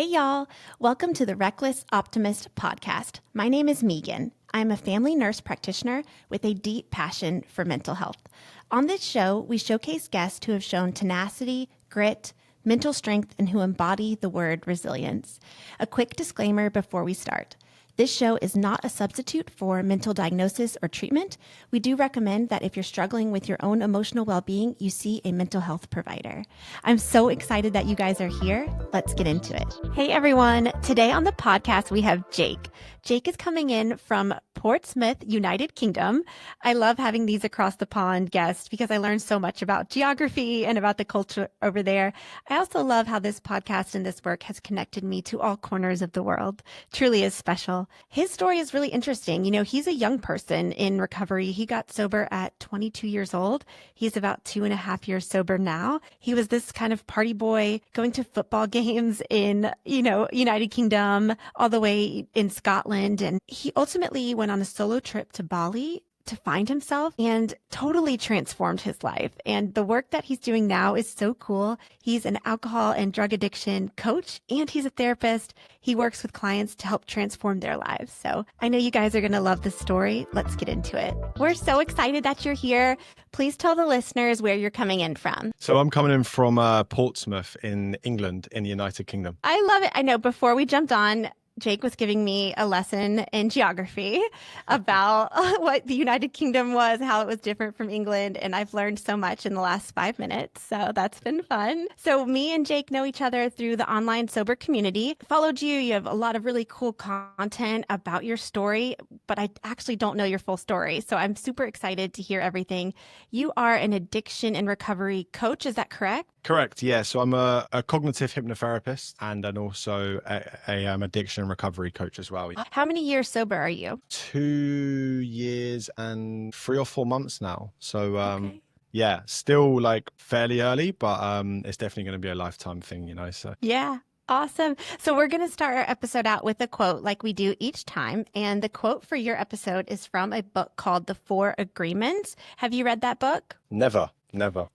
Hey, y'all. Welcome to the Reckless Optimist podcast. My name is Megan. I'm a family nurse practitioner with a deep passion for mental health. On this show, we showcase guests who have shown tenacity, grit, mental strength, and who embody the word resilience. A quick disclaimer before we start. This show is not a substitute for mental diagnosis or treatment. We do recommend that if you're struggling with your own emotional well-being, you see a mental health provider. I'm so excited that you guys are here. Let's get into it. Hey, everyone. Today on the podcast, we have Jake. Jake is coming in from Portsmouth, United Kingdom. I love having these across the pond guests because I learned so much about geography and about the culture over there. I also love how this podcast and this work has connected me to all corners of the world. Truly is special. His story is really interesting. You know, he's a young person in recovery. He got sober at 22 years old. He's about 2.5 years sober now. He was this kind of party boy going to football games in, United Kingdom, all the way in Scotland. And he ultimately went on a solo trip to Bali to find himself and totally transformed his life. And the work that he's doing now is so cool. He's an alcohol and drug addiction coach, and he's a therapist. He works with clients to help transform their lives. So I know you guys are going to love this story. Let's get into it. We're so excited that you're here. Please tell the listeners where you're coming in from. So I'm coming in from Portsmouth in England in the United Kingdom. I love it. I know before we jumped on, Jake was giving me a lesson in geography about what the United Kingdom was, how it was different from England. And I've learned so much in the last 5 minutes. So that's been fun. So me and Jake know each other through the online sober community. Followed you. You have a lot of really cool content about your story, but I actually don't know your full story. So I'm super excited to hear everything. You are an addiction and recovery coach. Is that correct? Correct. Yeah. So I'm a cognitive hypnotherapist and then also a addiction and recovery coach as well. How many years sober are you? 2 years and 3 or 4 months now. So Okay. yeah, still like fairly early, but it's definitely going to be a lifetime thing, so. Yeah. Awesome. So we're going to start our episode out with a quote like we do each time. And the quote for your episode is from a book called The 4 Agreements. Have you read that book? Never.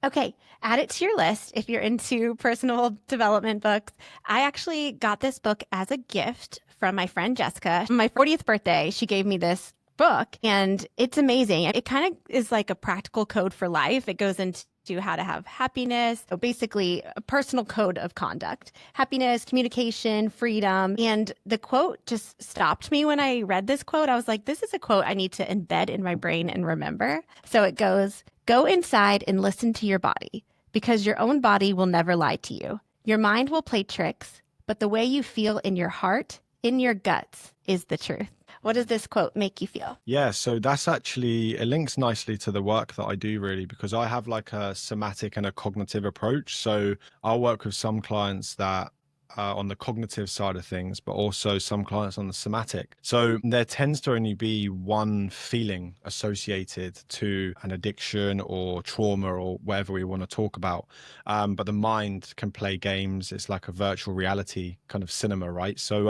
Okay, add it to your list if you're into personal development books. I actually got this book as a gift from my friend Jessica. My 40th birthday, she gave me this book and it's amazing. It kind of is like a practical code for life. It goes into how to have happiness. So basically a personal code of conduct, happiness, communication, freedom. And the quote just stopped me when I read this quote. I was like, this is a quote I need to embed in my brain and remember. So it goes, go inside and listen to your body because your own body will never lie to you. Your mind will play tricks, but the way you feel in your heart, in your guts is the truth. What does this quote make you feel? Yeah, so that's actually, it links nicely to the work that I do really, because I have like a somatic and a cognitive approach. So I'll work with some clients that on the cognitive side of things, but also some clients on the somatic. So there tends to only be one feeling associated to an addiction or trauma or whatever we want to talk about. But the mind can play games. It's like a virtual reality kind of cinema, right? So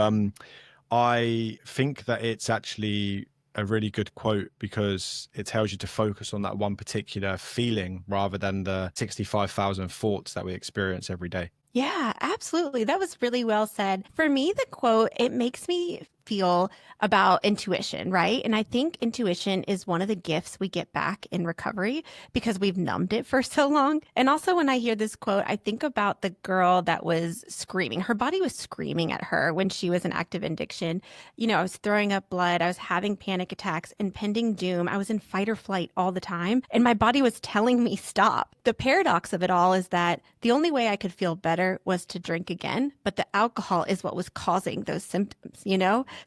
I think that it's actually a really good quote because it tells you to focus on that one particular feeling rather than the 65,000 thoughts that we experience every day. Yeah, absolutely. That was really well said. For me, the quote, it makes me feel about intuition, right? And I think intuition is one of the gifts we get back in recovery because we've numbed it for so long. And also when I hear this quote, I think about the girl that was screaming. Her body was screaming at her when she was in active addiction. I was throwing up blood. I was having panic attacks, impending doom. I was in fight or flight all the time. And my body was telling me stop. The paradox of it all is that the only way I could feel better was to drink again, but the alcohol is what was causing those symptoms,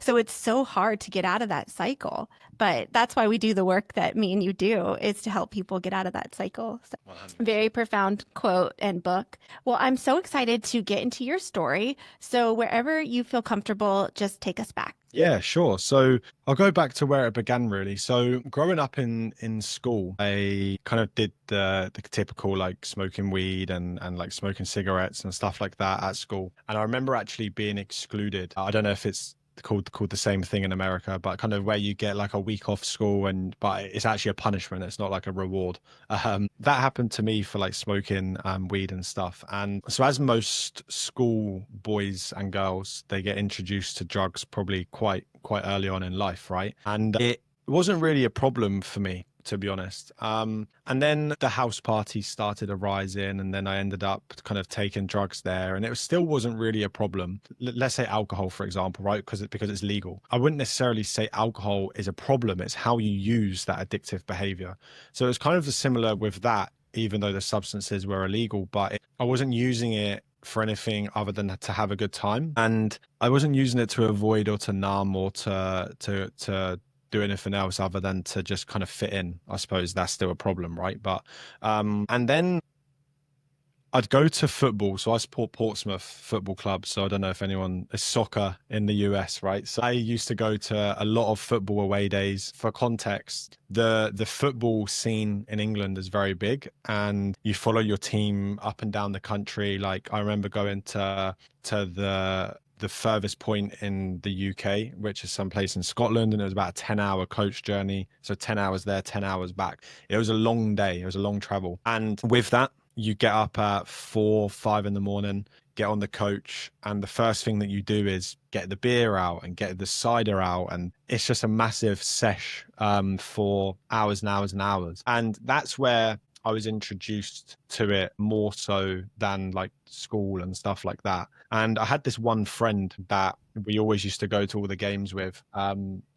So it's so hard to get out of that cycle. But that's why we do the work that me and you do, is to help people get out of that cycle. So, very profound quote and book. Well, I'm so excited to get into your story. So wherever you feel comfortable, just take us back. Yeah, sure. So I'll go back to where it began really. So growing up in school, I kind of did the typical like smoking weed and like smoking cigarettes and stuff like that at school. And I remember actually being excluded. I don't know if it's called the same thing in America, but kind of where you get like a week off school, but it's actually a punishment. It's not like a reward. That happened to me for like smoking weed and stuff. And so, as most school boys and girls, they get introduced to drugs probably quite early on in life, right? And it wasn't really a problem for me, to be honest. And then the house parties started arising, and then I ended up kind of taking drugs there, and it still wasn't really a problem. Let's say alcohol, for example, right? Because it's legal. I wouldn't necessarily say alcohol is a problem. It's how you use that addictive behavior. So it's kind of similar with that, even though the substances were illegal, but I wasn't using it for anything other than to have a good time, and I wasn't using it to avoid or to numb or to do anything else other than to just kind of fit in. I suppose that's still a problem, right? But and then I'd go to football. So I support Portsmouth Football Club. So I don't know if anyone is soccer in the US, right? So I used to go to a lot of football away days. For context, the football scene in England is very big, and you follow your team up and down the country. Like I remember going to the furthest point in the UK, which is someplace in Scotland, and it was about a 10-hour coach journey. So 10 hours there, 10 hours back. It was a long day. It was a long travel. And with that, you get up at 4, 5 in the morning, get on the coach, and the first thing that you do is get the beer out and get the cider out, and it's just a massive sesh for hours and hours and hours. And that's where I was introduced to it more so than like school and stuff like that. And I had this one friend that we always used to go to all the games with.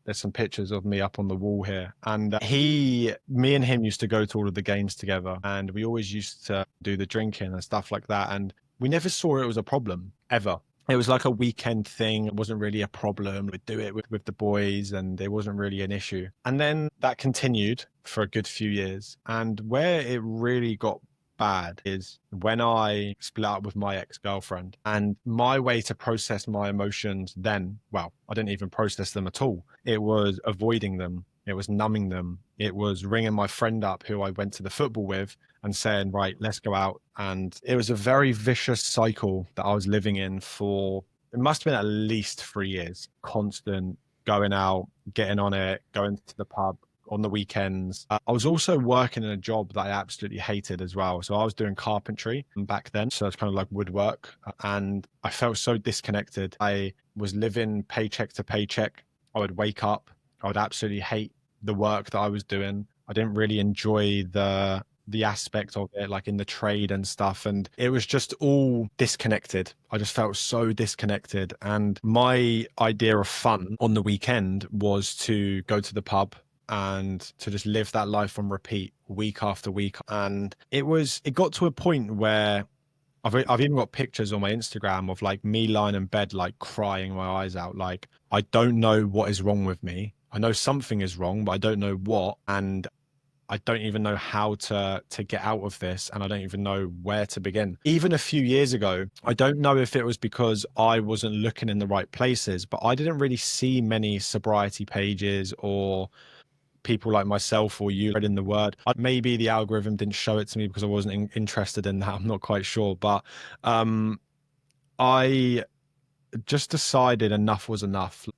There's some pictures of me up on the wall here. And me and him used to go to all of the games together. And we always used to do the drinking and stuff like that. And we never saw it was a problem ever. It was like a weekend thing. It wasn't really a problem. We'd do it with the boys, and it wasn't really an issue. And then that continued for a good few years. And where it really got bad is when I split up with my ex-girlfriend, and my way to process my emotions then, well, I didn't even process them at all. It was avoiding them. It was numbing them. It was ringing my friend up who I went to the football with and saying, right, let's go out. And it was a very vicious cycle that I was living in for, it must have been at least 3 years, constant going out, getting on it, going to the pub on the weekends. I was also working in a job that I absolutely hated as well. So I was doing carpentry back then. So it's kind of like woodwork. And I felt so disconnected. I was living paycheck to paycheck. I would wake up. I would absolutely hate the work that I was doing. I didn't really enjoy the aspect of it, like in the trade and stuff. And it was just all disconnected. I just felt so disconnected. And my idea of fun on the weekend was to go to the pub and to just live that life on repeat week after week. And it got to a point where I've even got pictures on my Instagram of like me lying in bed, like crying my eyes out. Like, I don't know what is wrong with me. I know something is wrong, but I don't know what. And I don't even know how to get out of this, and I don't even know where to begin. Even a few years ago, I don't know if it was because I wasn't looking in the right places, but I didn't really see many sobriety pages or people like myself or you read in the word. Maybe the algorithm didn't show it to me because I wasn't interested in that. I'm not quite sure, but I just decided enough was enough.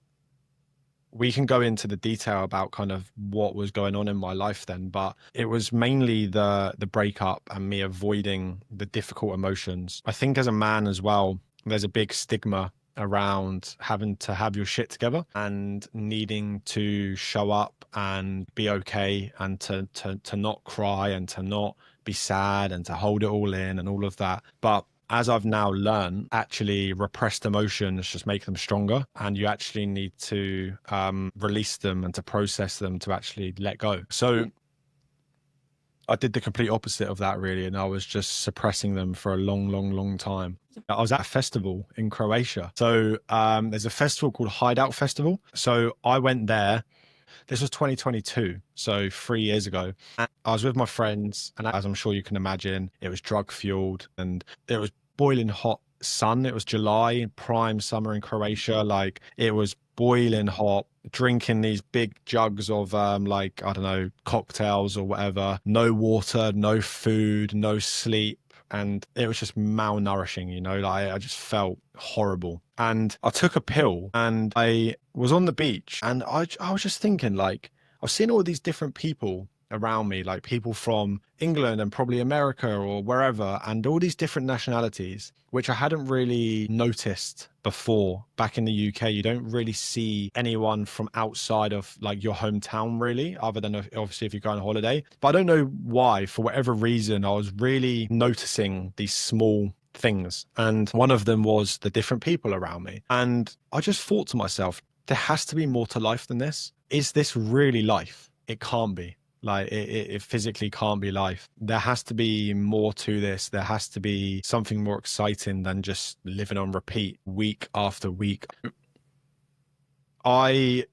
We can go into the detail about kind of what was going on in my life then, but it was mainly the breakup and me avoiding the difficult emotions. I think as a man as well, there's a big stigma around having to have your shit together and needing to show up and be okay, and to not cry and to not be sad and to hold it all in and all of that. But as I've now learned, actually repressed emotions just make them stronger, and you actually need to release them and to process them to actually let go. So I did the complete opposite of that, really, and I was just suppressing them for a long time. I was at a festival in Croatia. So there's a festival called Hideout Festival. So I went there. This was 2022, so 3 years ago. And I was with my friends, and as I'm sure you can imagine, it was drug fueled and it was boiling hot sun. It was July, prime summer in Croatia. Like, it was boiling hot, drinking these big jugs of like, I don't know, cocktails or whatever. No water, no food, no sleep. and it was just malnourishing, like I just felt horrible. And I took a pill and I was on the beach, and I was just thinking, like, I was seeing all these different people around me, like people from England and probably America or wherever, and all these different nationalities, which I hadn't really noticed before. Back in the UK, you don't really see anyone from outside of like your hometown, really, other than obviously if you go on holiday. But I don't know why, for whatever reason, I was really noticing these small things. And one of them was the different people around me. And I just thought to myself, there has to be more to life than this. Is this really life? It can't be. Like it physically can't be life. There has to be more to this. There has to be something more exciting than just living on repeat week after week. I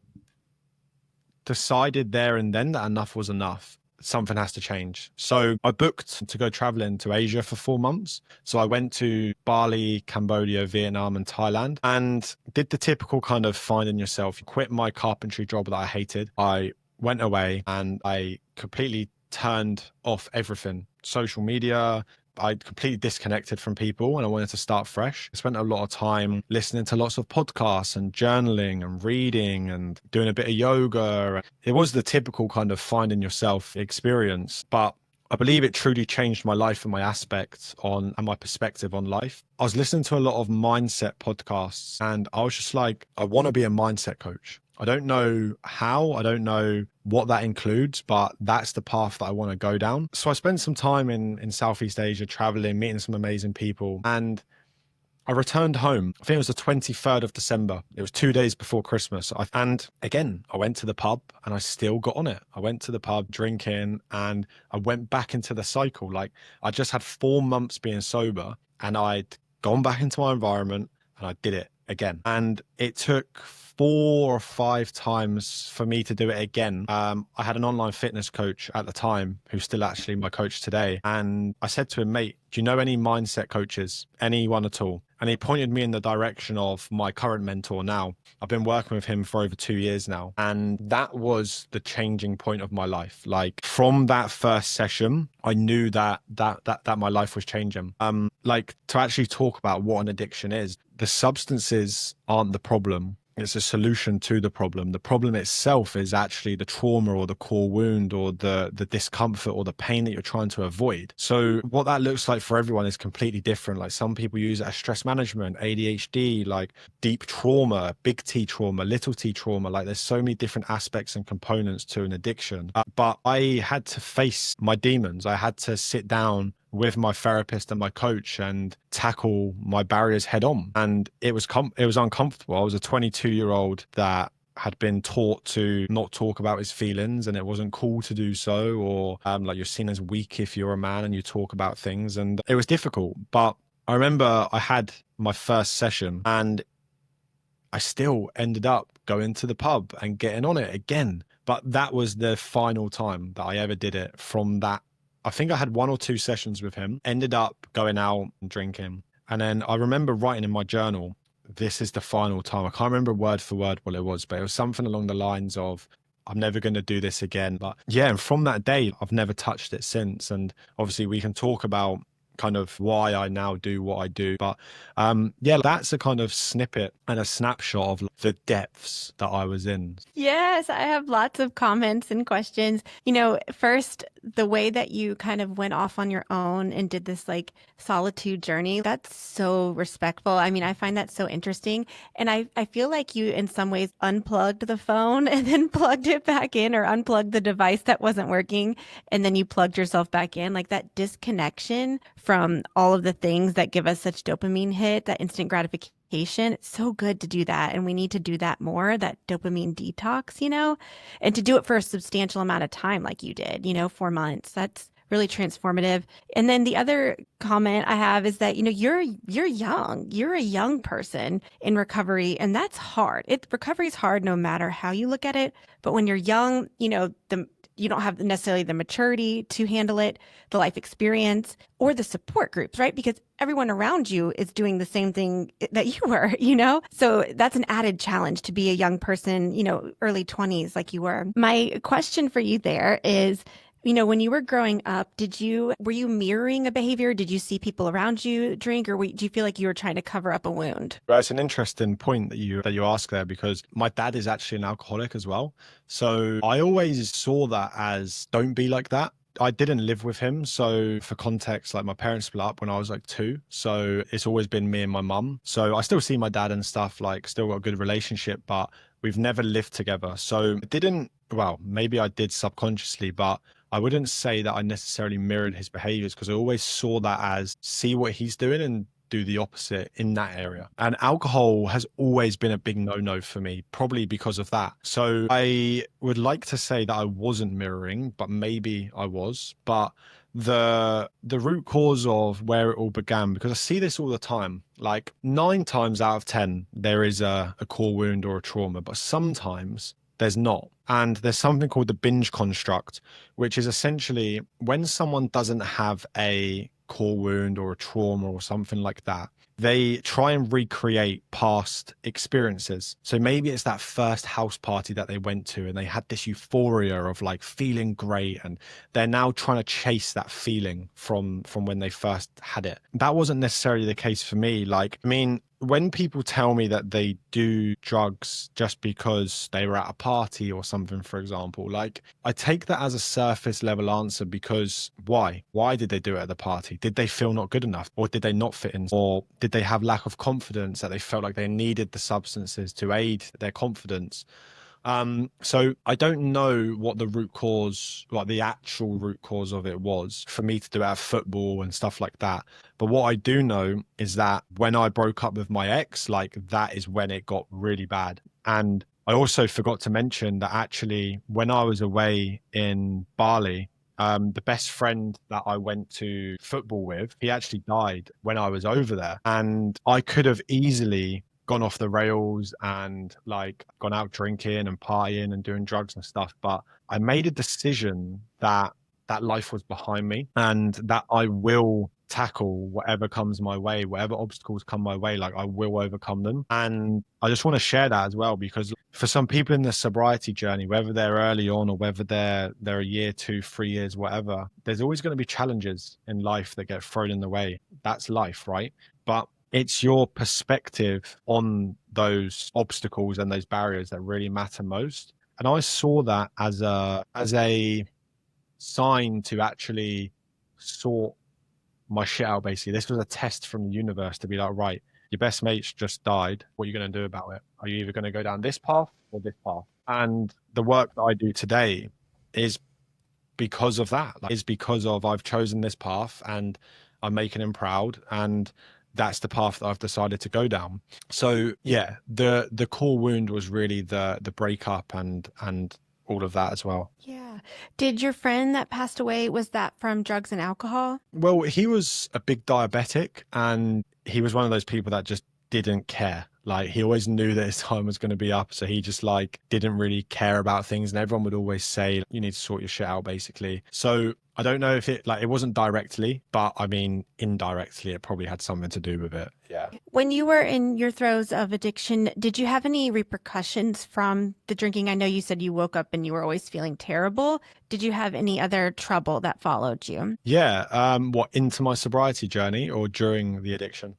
decided there and then that enough was enough. Something has to change. So I booked to go traveling to Asia for 4 months. So I went to Bali, Cambodia, Vietnam, and Thailand, and did the typical kind of finding yourself. Quit my carpentry job that I hated. I went away and I completely turned off everything. Social media, I completely disconnected from people, and I wanted to start fresh. I spent a lot of time listening to lots of podcasts and journaling and reading and doing a bit of yoga. It was the typical kind of finding yourself experience, but I believe it truly changed my life and my aspect on and my perspective on life. I was listening to a lot of mindset podcasts, and I was just like, I want to be a mindset coach. I don't know how, I don't know what that includes, but that's the path that I want to go down. So I spent some time in Southeast Asia, traveling, meeting some amazing people, and I returned home. I think it was the 23rd of December. It was 2 days before Christmas. And again, I went to the pub and I still got on it. I went to the pub drinking and I went back into the cycle. Like, I just had 4 months being sober and I'd gone back into my environment and I did it again. And it took 4 or 5 times for me to do it again. I had an online fitness coach at the time who's still actually my coach today. And I said to him, mate, do you know any mindset coaches? Anyone at all? And he pointed me in the direction of my current mentor now. I've been working with him for over 2 years now. And that was the changing point of my life. Like, from that first session, I knew that my life was changing. Like, to actually talk about what an addiction is, the substances aren't the problem. It's a solution to the problem. The problem itself is actually the trauma or the core wound or the discomfort or the pain that you're trying to avoid. So what that looks like for everyone is completely different. Like, some people use it as stress management, ADHD, like deep trauma, big T trauma, little T trauma. Like, there's so many different aspects and components to an addiction. But I had to face my demons. I had to sit down with my therapist and my coach and tackle my barriers head on. And it was uncomfortable. I was a 22-year-old that had been taught to not talk about his feelings, and it wasn't cool to do so, or like, you're seen as weak if you're a man and you talk about things. And it was difficult. But I remember I had my first session and I still ended up going to the pub and getting on it again. But that was the final time that I ever did it. From that, I think I had 1 or 2 sessions with him, ended up going out and drinking. And then I remember writing in my journal, this is the final time. I can't remember word for word what it was, but it was something along the lines of, I'm never going to do this again. But yeah, and from that day, I've never touched it since. And obviously we can talk about kind of why I now do what I do. But yeah, that's a kind of snippet and a snapshot of the depths that I was in. Yes, I have lots of comments and questions. First, the way that you kind of went off on your own and did this like solitude journey, that's so respectful. I mean, I find that so interesting. And I feel like you in some ways unplugged the phone and then plugged it back in, or unplugged the device that wasn't working and then you plugged yourself back in. Like, that disconnection from all of the things that give us such dopamine hit, that instant gratification. It's so good to do that. And we need to do that more, that dopamine detox, and to do it for a substantial amount of time like you did, 4 months. That's really transformative. And then the other comment I have is that, you're young. You're a young person in recovery, and that's hard. Recovery is hard no matter how you look at it. But when you're young, you don't have necessarily the maturity to handle it, the life experience, or the support groups, right? Because everyone around you is doing the same thing that you were, So that's an added challenge to be a young person, early 20s like you were. My question for you there is, When you were growing up, were you mirroring a behavior? Did you see people around you drink, or do you feel like you were trying to cover up a wound? Well, it's an interesting point that you ask there, because my dad is actually an alcoholic as well. So I always saw that as, don't be like that. I didn't live with him. So for context, like my parents split up when I was like 2. So it's always been me and my mum. So I still see my dad and stuff, like still got a good relationship, but we've never lived together. So it didn't, well, maybe I did subconsciously, but I wouldn't say that I necessarily mirrored his behaviors, because I always saw that as, see what he's doing and do the opposite in that area. And alcohol has always been a big no-no for me, probably because of that. So I would like to say that I wasn't mirroring, but maybe I was. But the root cause of where it all began, because I see this all the time, like 9 times out of 10 there is a core wound or a trauma, but sometimes there's not. And there's something called the binge construct, which is essentially when someone doesn't have a core wound or a trauma or something like that, they try and recreate past experiences. So maybe it's that first house party that they went to and they had this euphoria of like feeling great, and they're now trying to chase that feeling from when they first had it. That wasn't necessarily the case for me. Like, I mean, when people tell me that they do drugs just because they were at a party or something, for example, like I take that as a surface level answer, because why? Why did they do it at the party? Did they feel not good enough, or did they not fit in, or did they have lack of confidence that they felt like they needed the substances to aid their confidence? So I don't know what the root cause, like the actual root cause of it was for me to do it at football and stuff like that. But what I do know is that when I broke up with my ex, like that is when it got really bad. And I also forgot to mention that actually when I was away in Bali, the best friend that I went to football with, he actually died when I was over there. And I could have easily gone off the rails and like gone out drinking and partying and doing drugs and stuff. But I made a decision that that life was behind me and that I will tackle whatever comes my way, whatever obstacles come my way, like I will overcome them. And I just want to share that as well, because for some people in the sobriety journey, whether they're early on or whether they're a year, 2, 3 years, whatever, there's always going to be challenges in life that get thrown in the way. That's life, right? But it's your perspective on those obstacles and those barriers that really matter most. And I saw that as a sign to actually sort my shit out, basically. This was a test from the universe to be like, right, your best mate's just died. What are you going to do about it? Are you either going to go down this path or this path? And the work that I do today is because of that. Like, is because of I've chosen this path and I'm making him proud, and that's the path that I've decided to go down. So yeah, the core wound was really the breakup and all of that as well. Yeah. Did your friend that passed away, was that from drugs and alcohol? Well, he was a big diabetic, and he was one of those people that just didn't care. Like he always knew that his time was going to be up, so he just like didn't really care about things, and everyone would always say you need to sort your shit out, basically. So I don't know if it wasn't directly, but I mean indirectly it probably had something to do with it. Yeah. When you were in your throes of addiction, did you have any repercussions from the drinking? I know you said you woke up and you were always feeling terrible. Did you have any other trouble that followed you Yeah. What, into my sobriety journey or during the addiction?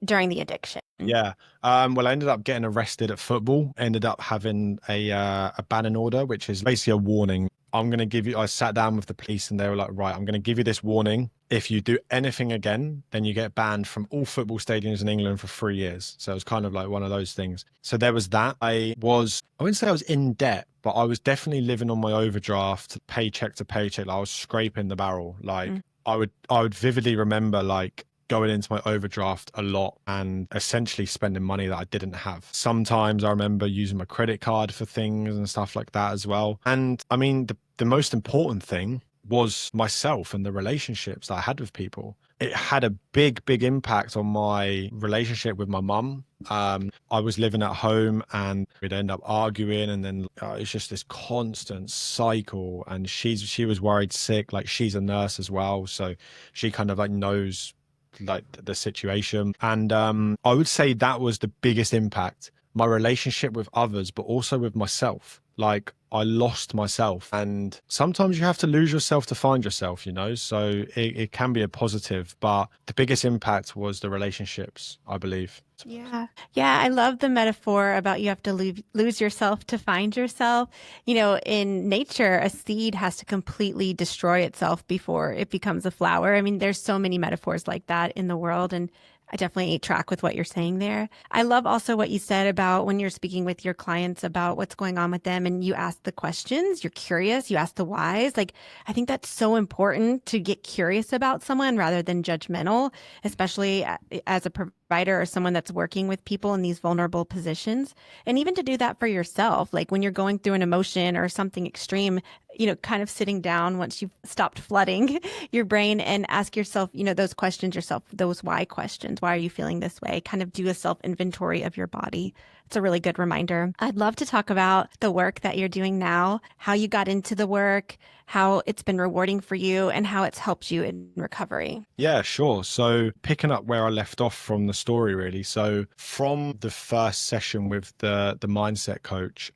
during the addiction? Yeah. Well, I ended up getting arrested at football. Ended up having a banning order, which is basically a warning. I'm going to give you, I sat down with the police and they were like, right, I'm going to give you this warning. If you do anything again, then you get banned from all football stadiums in England for 3 years. So it was kind of like one of those things. So there was that. I wouldn't say I was in debt, but I was definitely living on my overdraft, paycheck to paycheck. Like I was scraping the barrel. Like I would vividly remember like going into my overdraft a lot and essentially spending money that I didn't have. Sometimes I remember using my credit card for things and stuff like that as well. And I mean, the most important thing was myself and the relationships that I had with people. It had a big, big impact on my relationship with my mum. I was living at home and we'd end up arguing, and then it's just this constant cycle. And she was worried sick, like she's a nurse as well, so she kind of like knows like the situation. And I would say that was the biggest impact my relationship with others, but also with myself. Like I lost myself, and sometimes you have to lose yourself to find yourself, you know? So it can be a positive, but the biggest impact was the relationships, I believe. Yeah. Yeah. I love the metaphor about you have to lose yourself to find yourself. You know, in nature, a seed has to completely destroy itself before it becomes a flower. I mean, there's so many metaphors like that in the world. And I definitely track with what you're saying there. I love also what you said about when you're speaking with your clients about what's going on with them and you ask the questions, you're curious, you ask the whys. Like, I think that's so important to get curious about someone rather than judgmental, especially as a provider or someone that's working with people in these vulnerable positions. And even to do that for yourself, like when you're going through an emotion or something extreme, you know, kind of sitting down once you've stopped flooding your brain and ask yourself, you know, those questions yourself, those why questions. Why are you feeling this way? Kind of do a self inventory of your body. It's a really good reminder. I'd love to talk about the work that you're doing now, how you got into the work, how it's been rewarding for you, and how it's helped you in recovery. Yeah, sure. So picking up where I left off from the story, really. So from the first session with the mindset coach,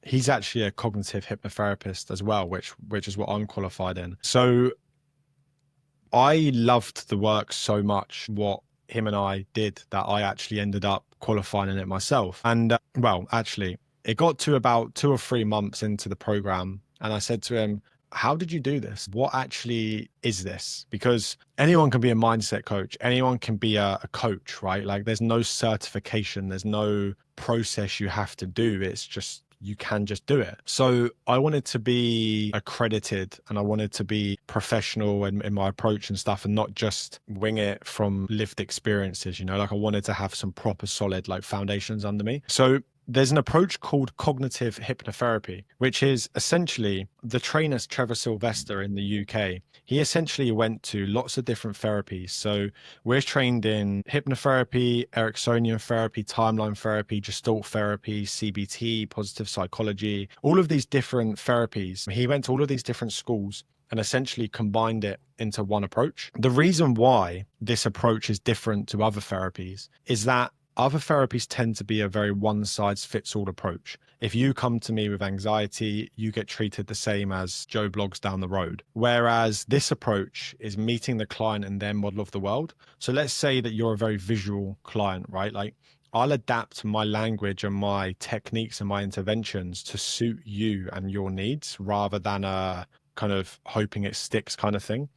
he's actually a cognitive hypnotherapist as well, which is what I'm qualified in. So I loved the work so much, what him and I did, that I actually ended up qualifying in it myself. And well, actually, it got to about 2 or 3 months into the program, and I said to him, how did you do this? What actually is this? Because anyone can be a mindset coach, anyone can be a coach, right? Like there's no certification, there's no process you have to do. It's just you can just do it. So I wanted to be accredited and I wanted to be professional in my approach and stuff, and not just wing it from lived experiences, you know, like I wanted to have some proper solid like foundations under me. So there's an approach called cognitive hypnotherapy, which is essentially the trainer Trevor Sylvester in the UK. He essentially went to lots of different therapies. So we're trained in hypnotherapy, Ericksonian therapy, timeline therapy, gestalt therapy, CBT, positive psychology, all of these different therapies. He went to all of these different schools and essentially combined it into one approach. The reason why this approach is different to other therapies is that other therapies tend to be a very one-size-fits-all approach. If you come to me with anxiety, you get treated the same as Joe Bloggs down the road. Whereas this approach is meeting the client in their model of the world. So let's say that you're a very visual client, right? Like I'll adapt my language and my techniques and my interventions to suit you and your needs rather than a kind of hoping it sticks kind of thing.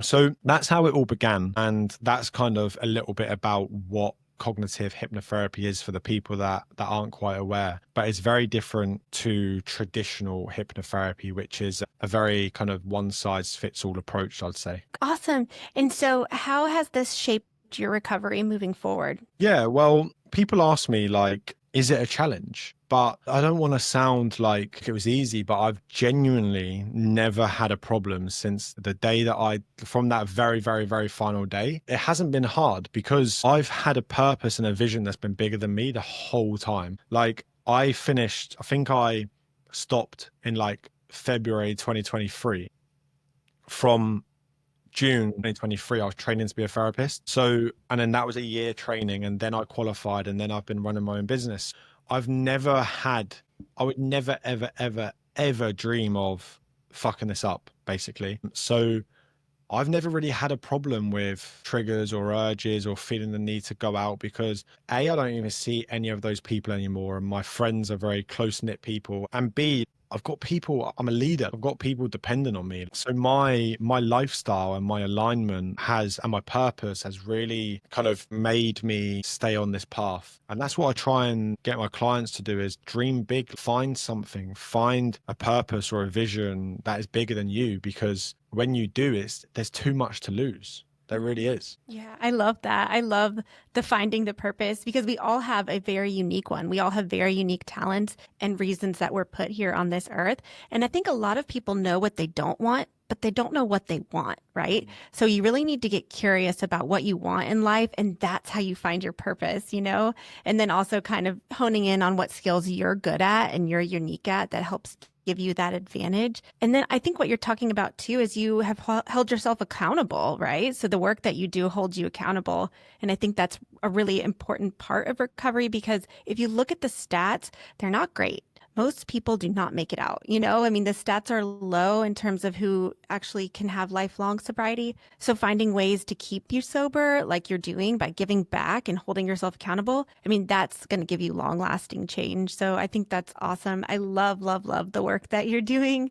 So that's how it all began. And that's kind of a little bit about what cognitive hypnotherapy is for the people that aren't quite aware. But it's very different to traditional hypnotherapy, which is a very kind of one size fits all approach, I'd say. Awesome. And so, how has this shaped your recovery moving forward? Yeah, well, people ask me, like, is it a challenge? But I don't want to sound like it was easy, but I've genuinely never had a problem since the day that from that very, very, very final day. It hasn't been hard because I've had a purpose and a vision that's been bigger than me the whole time. Like I think I stopped in like February 2023. From June 2023, I was training to be a therapist. So, and then that was a year training, and then I qualified, and then I've been running my own business. I would never, ever, ever, ever dream of fucking this up, basically. So I've never really had a problem with triggers or urges or feeling the need to go out because A, I don't even see any of those people anymore. And my friends are very close-knit people. And B, I've got people, I'm a leader. I've got people dependent on me. So my lifestyle and my alignment and my purpose has really kind of made me stay on this path. And that's what I try and get my clients to do is dream big, find something, find a purpose or a vision that is bigger than you, because when you do, there's too much to lose. There really is. Yeah, I love that. I love the finding the purpose because we all have a very unique one. We all have very unique talents and reasons that we're put here on this earth. And I think a lot of people know what they don't want, but they don't know what they want, right? So you really need to get curious about what you want in life. And that's how you find your purpose, you know? And then also kind of honing in on what skills you're good at and you're unique at that helps give you that advantage. And then I think what you're talking about too is you have held yourself accountable, right? So the work that you do holds you accountable. And I think that's a really important part of recovery because if you look at the stats, they're not great. Most people do not make it out. I mean, the stats are low in terms of who actually can have lifelong sobriety. So finding ways to keep you sober, like you're doing by giving back and holding yourself accountable, I mean, that's going to give you long lasting change. So I think that's awesome. I love, love, love the work that you're doing.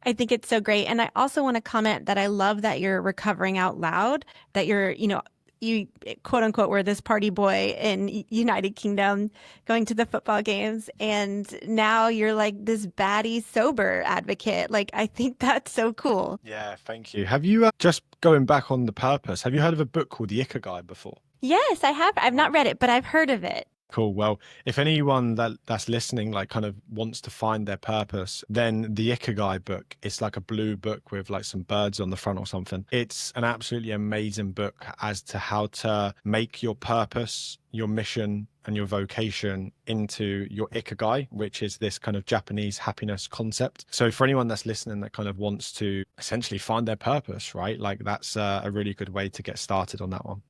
I think it's so great. And I also want to comment that I love that you're recovering out loud, that you quote unquote were this party boy in United Kingdom going to the football games and now you're like this baddie sober advocate. Like I think that's so cool. Yeah, thank you. Have you, just going back on the purpose, have you heard of a book called The Ikigai before? Yes, I have. I've not read it, but I've heard of it. Cool. Well, if anyone that's listening, like kind of wants to find their purpose, then the Ikigai book, it's like a blue book with like some birds on the front or something. It's an absolutely amazing book as to how to make your purpose, your mission, and your vocation into your Ikigai, which is this kind of Japanese happiness concept. So for anyone that's listening that kind of wants to essentially find their purpose, right? Like that's a really good way to get started on that one.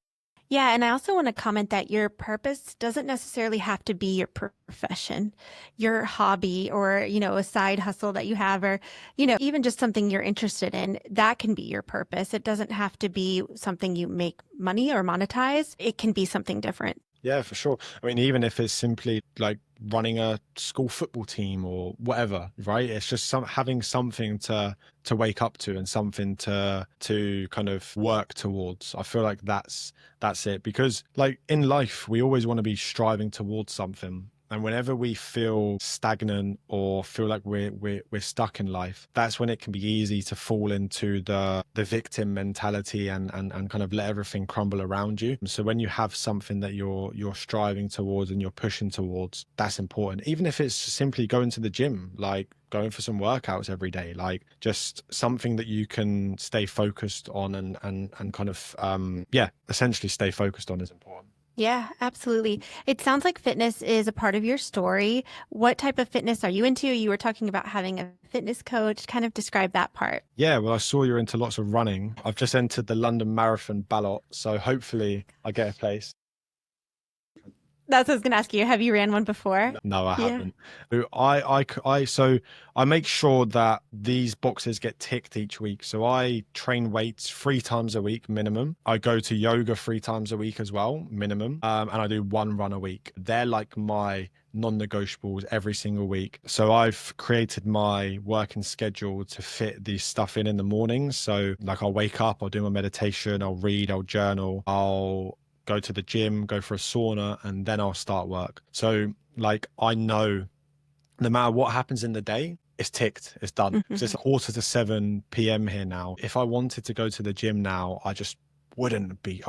Yeah, and I also want to comment that your purpose doesn't necessarily have to be your profession, your hobby, or, a side hustle that you have, or, even just something you're interested in. That can be your purpose. It doesn't have to be something you make money or monetize. It can be something different. Yeah, for sure. I mean, even if it's simply like running a school football team or whatever, right? It's just having something to wake up to and something to kind of work towards. I feel like that's it. Because like in life, we always want to be striving towards something. And whenever we feel stagnant or feel like we're stuck in life, that's when it can be easy to fall into the victim mentality and kind of let everything crumble around you. So when you have something that you're striving towards and you're pushing towards, that's important. Even if it's simply going to the gym, like going for some workouts every day, like just something that you can stay focused on and kind of essentially stay focused on is important. Yeah, absolutely. It sounds like fitness is a part of your story. What type of fitness are you into? You were talking about having a fitness coach. Kind of describe that part. Yeah, well, I saw you're into lots of running. I've just entered the London Marathon ballot, so hopefully I get a place. That's what I was going to ask you. Have you ran one before? No, I Yeah. haven't. So I make sure that these boxes get ticked each week. So I train weights 3 times a week minimum. I go to yoga 3 times a week as well, minimum. And I do 1 run a week. They're like my non-negotiables every single week. So I've created my working schedule to fit these stuff in the mornings. So like I'll wake up, I'll do my meditation, I'll read, I'll journal, I'll go to the gym, go for a sauna, and then I'll start work. So like I know no matter what happens in the day, it's ticked, it's done. Mhm. So it's 6:45 p.m. here now. If I wanted to go to the gym now, I wouldn't be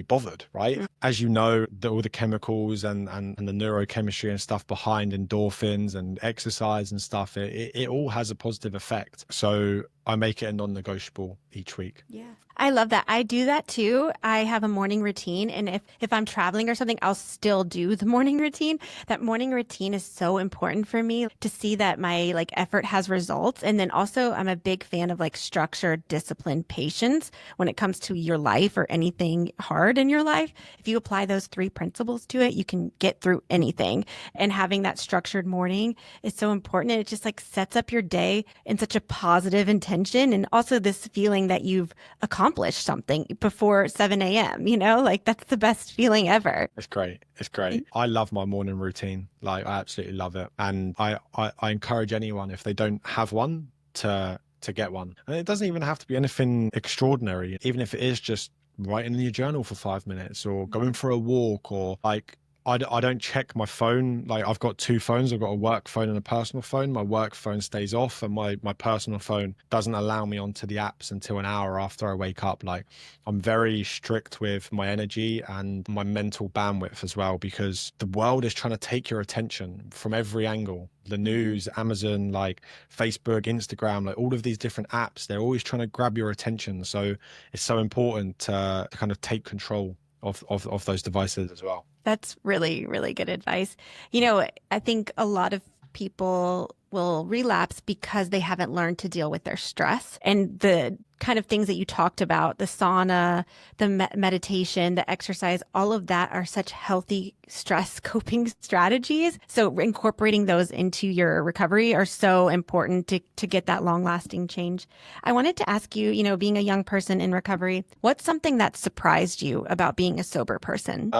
bothered, right? As you know, all the chemicals and the neurochemistry and stuff behind endorphins and exercise and stuff, it all has a positive effect. So I make it a non-negotiable each week. Yeah. I love that. I do that too. I have a morning routine. And if I'm traveling or something, I'll still do the morning routine. That morning routine is so important for me to see that my like effort has results. And then also I'm a big fan of like structure, discipline, patience when it comes to your life or anything hard in your life. If you apply those 3 principles to it, you can get through anything. And having that structured morning is so important. And it just like sets up your day in such a positive intention. And also this feeling that you've accomplished something before 7 a.m. Like that's the best feeling ever. It's great. It's great. I love my morning routine. Like I absolutely love it. And I encourage anyone, if they don't have one, to get one. And it doesn't even have to be anything extraordinary. Even if it is just writing in your journal for 5 minutes or going for a walk or like I don't check my phone. Like I've got 2 phones. I've got a work phone and a personal phone. My work phone stays off and my personal phone doesn't allow me onto the apps until an hour after I wake up. Like I'm very strict with my energy and my mental bandwidth as well, because the world is trying to take your attention from every angle. The news, Amazon, like Facebook, Instagram, like all of these different apps, they're always trying to grab your attention. So it's so important to kind of take control of those devices as well. That's really, really good advice. I think a lot of people will relapse because they haven't learned to deal with their stress. And the kind of things that you talked about, the sauna, the meditation, the exercise, all of that are such healthy stress coping strategies. So incorporating those into your recovery are so important to get that long lasting change. I wanted to ask you, being a young person in recovery, what's something that surprised you about being a sober person?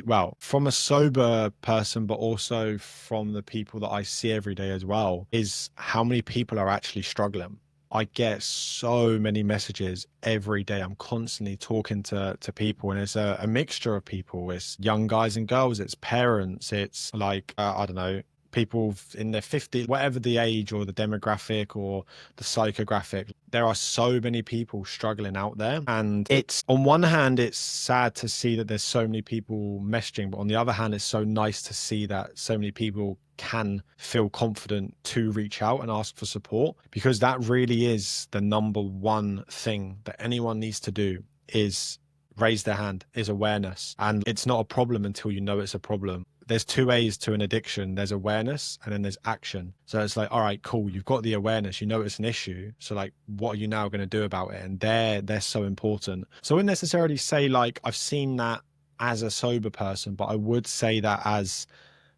Well, from a sober person, but also from the people that I see every day as well, is how many people are actually struggling. I get so many messages every day. I'm constantly talking to people, and it's a mixture of people. It's young guys and girls, it's parents, it's like, I don't know, people in their 50s, whatever the age or the demographic or the psychographic. There are so many people struggling out there. And it's, on one hand, it's sad to see that there's so many people messaging, but on the other hand, it's so nice to see that so many people can feel confident to reach out and ask for support, because that really is the number one thing that anyone needs to do, is raise their hand, is awareness. And it's not a problem until you know it's a problem. There's two ways to an addiction. There's awareness and then there's action. So it's like, all right, cool, you've got the awareness, you know it's an issue, so like, what are you now going to do about it? And they're so important. So I wouldn't necessarily say like I've seen that as a sober person, but I would say that as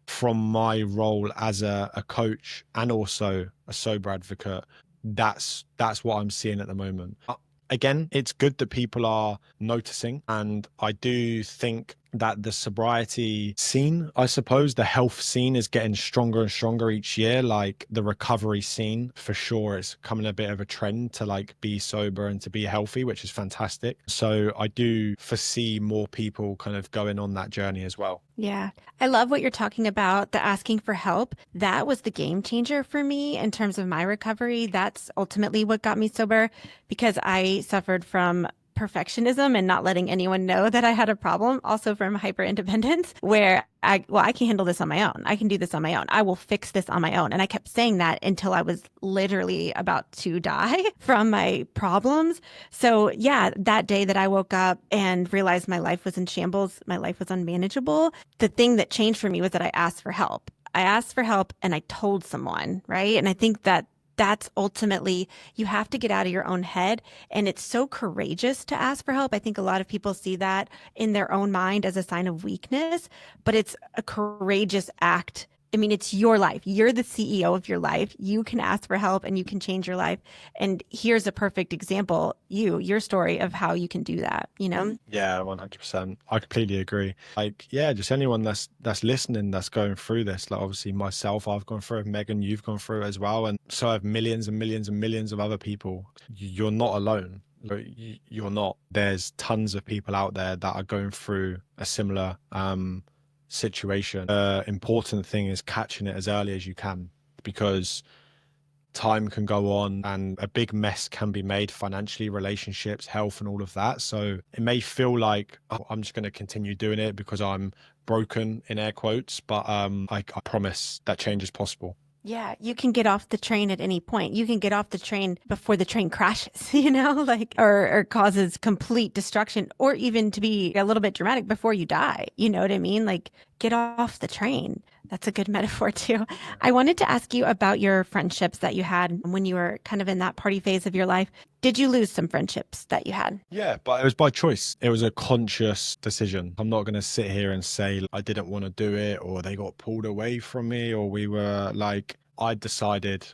from my role as a coach and also a sober advocate, that's what I'm seeing at the moment. Again, it's good that people are noticing, and I do think that the sobriety scene, I suppose the health scene, is getting stronger and stronger each year. Like the recovery scene, for sure, it's coming a bit of a trend to like be sober and to be healthy, which is fantastic. So I do foresee more people kind of going on that journey as well. Yeah. I love what you're talking about, the asking for help. That was the game changer for me in terms of my recovery. That's ultimately what got me sober, because I suffered from perfectionism and not letting anyone know that I had a problem, also from hyper independence, where I can handle this on my own. I can do this on my own. I will fix this on my own. And I kept saying that until I was literally about to die from my problems. So yeah, that day that I woke up and realized my life was in shambles, my life was unmanageable, the thing that changed for me was that I asked for help. I asked for help and I told someone, right? And I think that that's ultimately, you have to get out of your own head. And it's so courageous to ask for help. I think a lot of people see that in their own mind as a sign of weakness, but it's a courageous act. I mean, it's your life. You're the CEO of your life. You can ask for help and you can change your life. And here's a perfect example, your story of how you can do that, Yeah, 100%. I completely agree. Like, yeah, just anyone that's listening, that's going through this. Like, obviously myself, I've gone through it. Megan, you've gone through it as well, and so have millions and millions and millions of other people. You're not alone. You're not. There's tons of people out there that are going through a similar situation. Important thing is catching it as early as you can, because time can go on and a big mess can be made financially, relationships, health, and all of that. So it may feel like, oh, I'm just going to continue doing it because I'm broken, in air quotes, but I promise that change is possible. Yeah, you can get off the train at any point. You can get off the train before the train crashes, like, or causes complete destruction, or even, to be a little bit dramatic, before you die. You know what I mean? Like, get off the train. That's a good metaphor too. I wanted to ask you about your friendships that you had when you were kind of in that party phase of your life. Did you lose some friendships that you had? Yeah, but it was by choice. It was a conscious decision. I'm not going to sit here and say I didn't want to do it, or they got pulled away from me, or we were like, I decided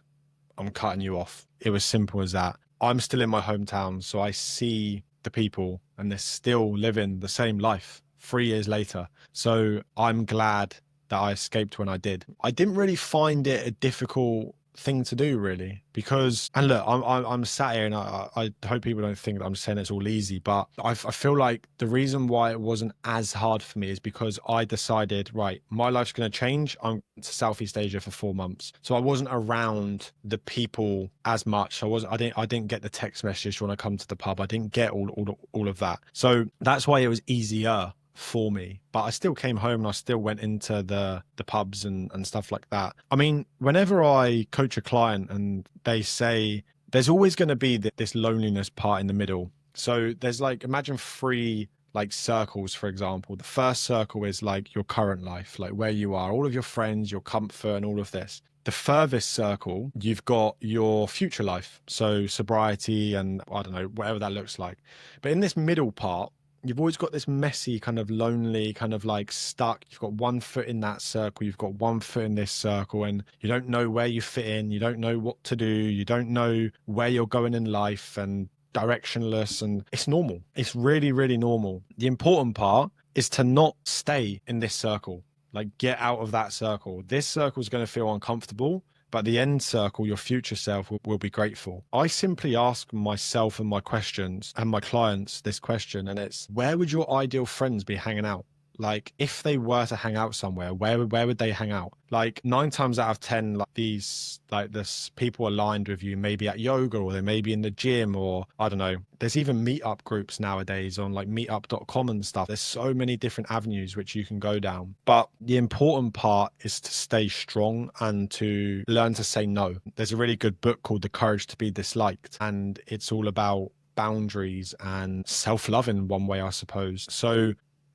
I'm cutting you off. It was simple as that. I'm still in my hometown, so I see the people and they're still living the same life 3 years later. So I'm glad that I escaped when I did. I didn't really find it a difficult thing to do, really, because, and look, I'm sat here and I hope people don't think that I'm saying it's all easy, but I feel like the reason why it wasn't as hard for me is because I decided, right, my life's going to change. I'm to Southeast Asia for 4 months, so I wasn't around the people as much. I didn't get the text message when I come to the pub. I didn't get all of that, so that's why it was easier for me. But I still came home and I still went into the pubs and stuff like that. I mean, whenever I coach a client and they say there's always going to be this loneliness part in the middle. So there's like, imagine three like circles, for example. The first circle is like your current life, like where you are, all of your friends, your comfort, and all of this. The furthest circle, you've got your future life. So sobriety and I don't know, whatever that looks like. But in this middle part, you've always got this messy, kind of lonely, kind of like stuck. You've got one foot in that circle, you've got one foot in this circle, and you don't know where you fit in. You don't know what to do. You don't know where you're going in life, and directionless. And it's normal. It's really, really normal. The important part is to not stay in this circle. Like, get out of that circle. This circle is going to feel uncomfortable, but the end circle, your future self, will be grateful. I simply ask myself and my questions and my clients this question, and it's, where would your ideal friends be hanging out? Like, if they were to hang out somewhere, where would they hang out? Like 9 times out of 10, this people aligned with you, maybe at yoga, or they may be in the gym, or I don't know. There's even meetup groups nowadays on like meetup.com and stuff. There's so many different avenues which you can go down. But the important part is to stay strong and to learn to say no. There's a really good book called The Courage to Be Disliked, and it's all about boundaries and self-love in one way, I suppose. So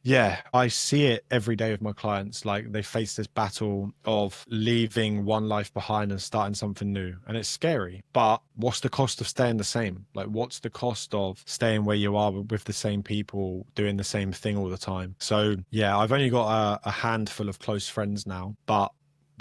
yeah, I see it every day with my clients. Like, they face this battle of leaving one life behind and starting something new. And it's scary. But what's the cost of staying the same? Like, what's the cost of staying where you are with the same people, doing the same thing all the time? So yeah, I've only got a handful of close friends now, but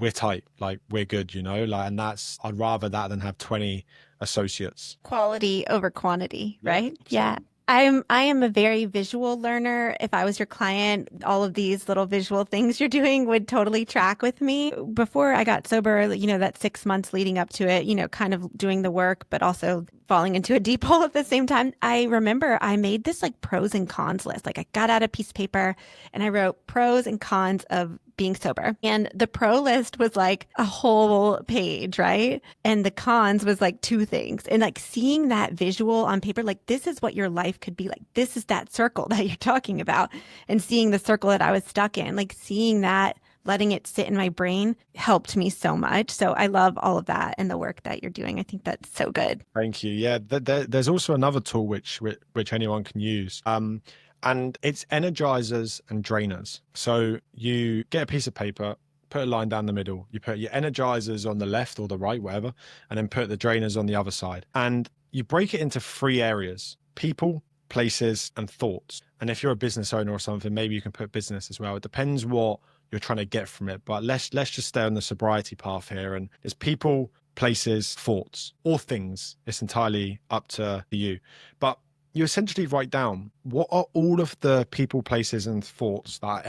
we're tight. Like, we're good, like, and I'd rather that than have 20 associates. Quality over quantity, Yeah, right? Yeah. I am a very visual learner. If I was your client, all of these little visual things you're doing would totally track with me. Before I got sober, that 6 months leading up to it, kind of doing the work, but also falling into a deep hole at the same time. I remember I made this like pros and cons list. Like, I got out a piece of paper and I wrote pros and cons of being sober. And the pro list was like a whole page, right? And the cons was like two things. And like seeing that visual on paper, like, this is what your life could be like. This is that circle that you're talking about. And seeing the circle that I was stuck in, like seeing that, letting it sit in my brain helped me so much. So I love all of that and the work that you're doing. I think that's so good. Thank you. Yeah, there's also another tool which anyone can use. And it's energizers and drainers. So you get a piece of paper, put a line down the middle, you put your energizers on the left or the right, whatever, and then put the drainers on the other side. And you break it into 3 areas: people, places, and thoughts. And if you're a business owner or something, maybe you can put business as well. It depends what you're trying to get from it. But let's just stay on the sobriety path here. And it's people, places, thoughts, or things. It's entirely up to you. But you essentially write down, what are all of the people, places, and thoughts that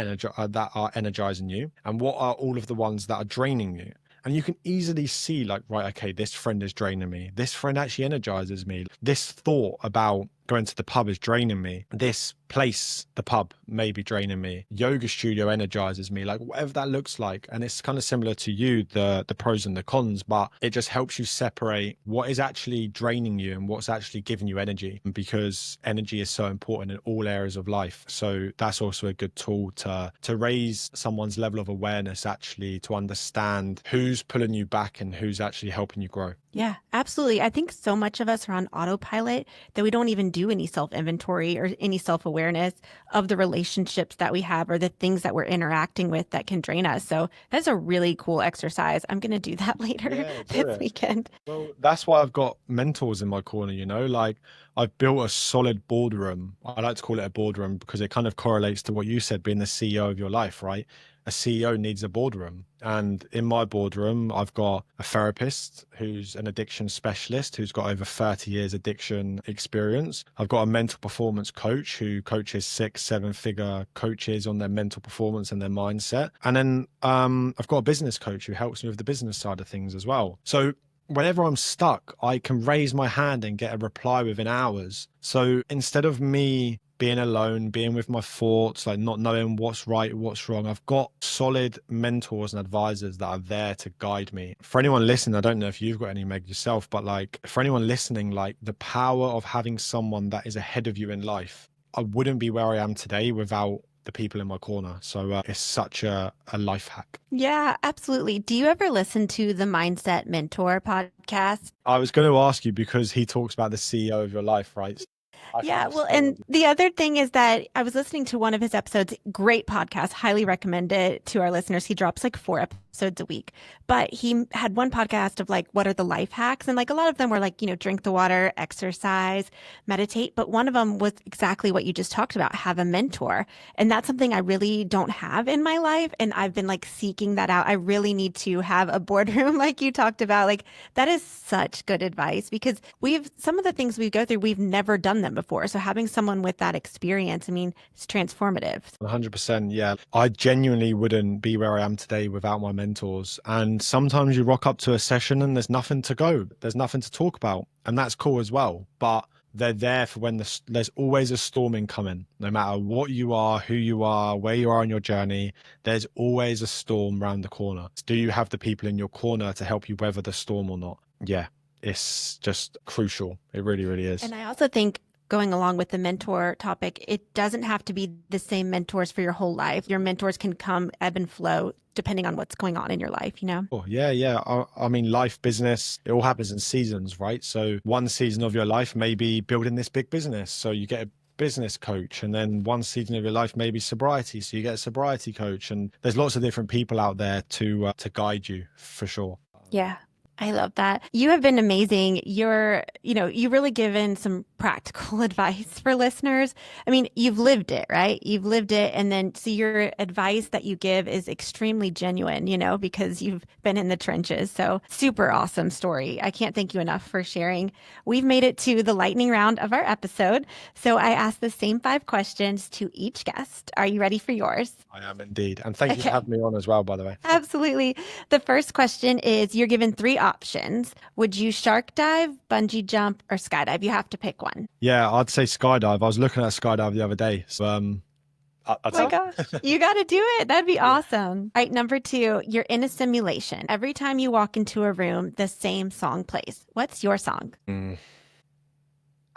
are energizing you, and what are all of the ones that are draining you. And you can easily see, like, right, okay, this friend is draining me. This friend actually energizes me. This thought about going to the pub is draining me. This place, the pub, may be draining me. Yoga studio energizes me, like whatever that looks like. And it's kind of similar to you, the pros and the cons, but it just helps you separate what is actually draining you and what's actually giving you energy, because energy is so important in all areas of life. So that's also a good tool to raise someone's level of awareness, actually, to understand who's pulling you back and who's actually helping you grow. Yeah, absolutely. I think so much of us are on autopilot that we don't even do any self-inventory or any self-awareness of the relationships that we have or the things that we're interacting with that can drain us. So that's a really cool exercise. I'm going to do that later this weekend. Well, that's why I've got mentors in my corner, like I've built a solid boardroom. I like to call it a boardroom because it kind of correlates to what you said, being the CEO of your life, right? A CEO needs a boardroom. And in my boardroom, I've got a therapist who's an addiction specialist who's got over 30 years addiction experience. I've got a mental performance coach who coaches 6-7 figure coaches on their mental performance and their mindset. And then I've got a business coach who helps me with the business side of things as well. So whenever I'm stuck, I can raise my hand and get a reply within hours. So instead of me being alone, being with my thoughts, like not knowing what's right, what's wrong, I've got solid mentors and advisors that are there to guide me. For anyone listening, I don't know if you've got any, Meg, yourself, but like for anyone listening, like the power of having someone that is ahead of you in life. I wouldn't be where I am today without the people in my corner. So it's such a life hack. Yeah, absolutely. Do you ever listen to the Mindset Mentor podcast? I was going to ask you because he talks about the CEO of your life, right? I Yeah, think well, so. and the other thing is that I was listening to one of his episodes, great podcast, highly recommend it to our listeners. He drops like 4 episodes a week, but he had one podcast of like, what are the life hacks? And like a lot of them were like, drink the water, exercise, meditate. But one of them was exactly what you just talked about, have a mentor. And that's something I really don't have in my life. And I've been like seeking that out. I really need to have a boardroom like you talked about. Like that is such good advice because some of the things we go through, we've never done them before. So having someone with that experience, I mean, it's transformative. 100%. Yeah. I genuinely wouldn't be where I am today without my mentors. And sometimes you rock up to a session and there's nothing to go, there's nothing to talk about. And that's cool as well. But they're there for when there's always a storm incoming, no matter what you are, who you are, where you are on your journey. There's always a storm around the corner. Do you have the people in your corner to help you weather the storm or not? Yeah, it's just crucial. It really, really is. And I also think going along with the mentor topic, it doesn't have to be the same mentors for your whole life. Your mentors can come ebb and flow depending on what's going on in your life. Oh, yeah, yeah. I mean, life, business, it all happens in seasons, right? So one season of your life may be building this big business. So you get a business coach, and then one season of your life may be sobriety. So you get a sobriety coach, and there's lots of different people out there to guide you for sure. Yeah. I love that. You have been amazing. You've really given some practical advice for listeners. I mean, you've lived it, right? You've lived it. And then, so your advice that you give is extremely genuine, because you've been in the trenches. So super awesome story. I can't thank you enough for sharing. We've made it to the lightning round of our episode. So I asked the same 5 questions to each guest. Are you ready for yours? I am indeed. And thank you for having me on as well, by the way. Absolutely. The first question is you're given 3 options. Would you shark dive, bungee jump, or skydive? You have to pick one. Yeah, I'd say skydive. I was looking at skydive the other day. So Oh my gosh, you got to do it. That'd be awesome. All right, number 2, you're in a simulation. Every time you walk into a room, the same song plays. What's your song?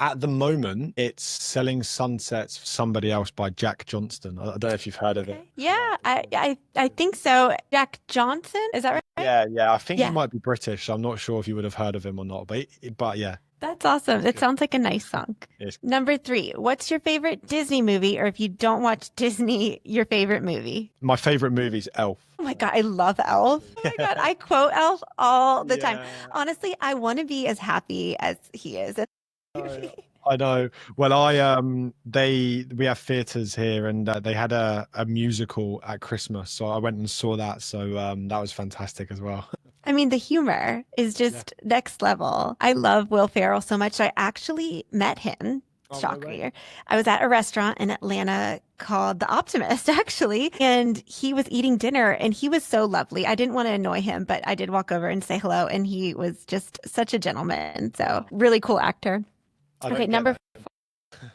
At the moment, it's Selling Sunsets for Somebody Else by Jack Johnston. I don't know if you've heard of it. Yeah, I think so. Jack Johnson, is that right? Yeah. I think he might be British. I'm not sure if you would have heard of him or not, but yeah. That's awesome. It sounds like a nice song. Yes. Number 3, what's your favorite Disney movie? Or if you don't watch Disney, your favorite movie? My favorite movie is Elf. Oh my God, I love Elf. Oh my God, I quote Elf all the time. Honestly, I want to be as happy as he is. I know. Well, we have theaters here, and they had a musical at Christmas, so I went and saw that. So that was fantastic as well. I mean, the humor is just next level. I love Will Ferrell so much. I actually met him. Shocker. No, I was at a restaurant in Atlanta called The Optimist, actually, and he was eating dinner and he was so lovely. I didn't want to annoy him, but I did walk over and say hello, and he was just such a gentleman. So really cool actor. Okay, number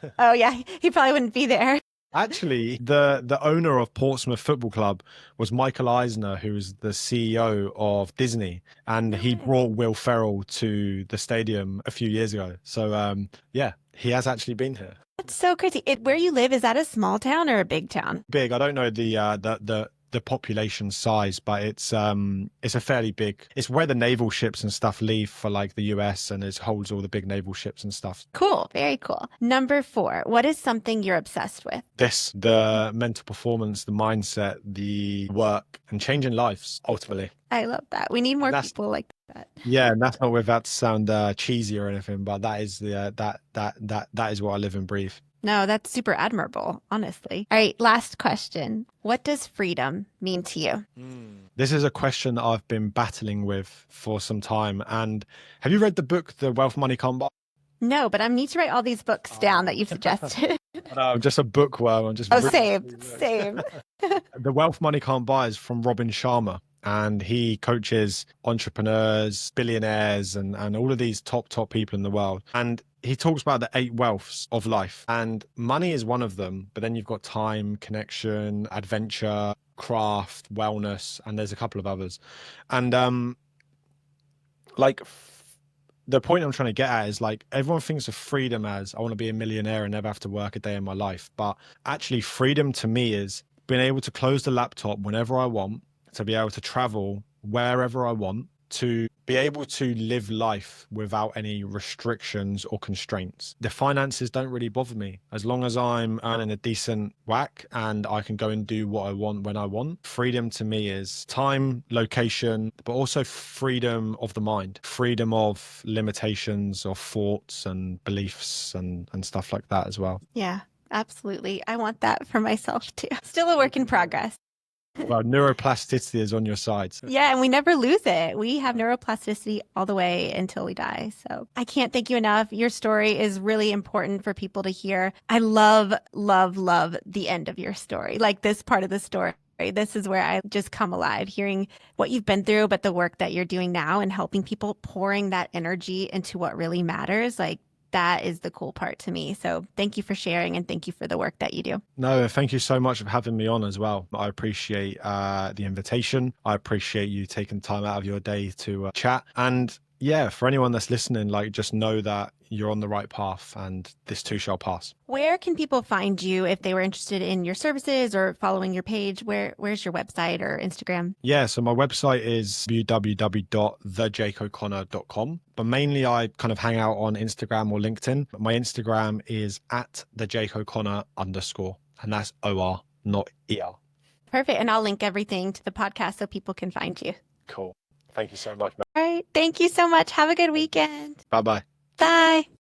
4. Oh yeah, he probably wouldn't be there. Actually, the owner of Portsmouth Football Club was Michael Eisner, who was the CEO of Disney, and he brought Will Ferrell to the stadium a few years ago. So yeah, he has actually been here. That's so crazy. Where you live, is that a small town or a big town? Big. I don't know the population size, but it's a fairly big. It's where the naval ships and stuff leave for like the US, and it holds all the big naval ships and stuff. Cool, very cool. Number 4, what is something you're obsessed with? The mental performance, the mindset, the work, and changing lives ultimately. I love that. We need more people like that. Yeah, and that's not with that to sound cheesy or anything, but that is that is what I live and breathe. No, that's super admirable, honestly. All right, last question. What does freedom mean to you? This is a question I've been battling with for some time. And have you read the book, The Wealth Money Can't Buy? No, but I need to write all these books down that you've suggested. No, I'm just a bookworm. I'm just same. The Wealth Money Can't Buy is from Robin Sharma. And he coaches entrepreneurs, billionaires, and all of these top people in the world. And he talks about the 8 wealths of life. And money is one of them. But then you've got time, connection, adventure, craft, wellness, and there's a couple of others. And the point I'm trying to get at is like everyone thinks of freedom as I want to be a millionaire and never have to work a day in my life. But actually, freedom to me is being able to close the laptop whenever I want, to be able to travel wherever I want, to be able to live life without any restrictions or constraints. The finances don't really bother me as long as I'm earning a decent whack and I can go and do what I want when I want. Freedom to me is time, location, but also freedom of the mind, freedom of limitations of thoughts and beliefs and stuff like that as well. Yeah, absolutely. I want that for myself too. Still a work in progress. Well, neuroplasticity is on your side. Yeah, and we never lose it. We have neuroplasticity all the way until we die. So I can't thank you enough. Your story is really important for people to hear. I love, love, love the end of your story, like this part of the story. This is where I just come alive, hearing what you've been through, but the work that you're doing now and helping people, pouring that energy into what really matters. Like, that is the cool part to me. So thank you for sharing and thank you for the work that you do. No, thank you so much for having me on as well. I appreciate the invitation. I appreciate you taking time out of your day to chat. And yeah, for anyone that's listening, like just know that you're on the right path and this too shall pass. Where can people find you if they were interested in your services or following your page? Where's your website or Instagram? Yeah, so my website is www.thejakeoconnor.com. But mainly I kind of hang out on Instagram or LinkedIn. But my Instagram is at @thejakeoconnor_. And that's OR, not ER. Perfect. And I'll link everything to the podcast so people can find you. Cool. Thank you so much. All right. Thank you so much. Have a good weekend. Bye-bye. Bye.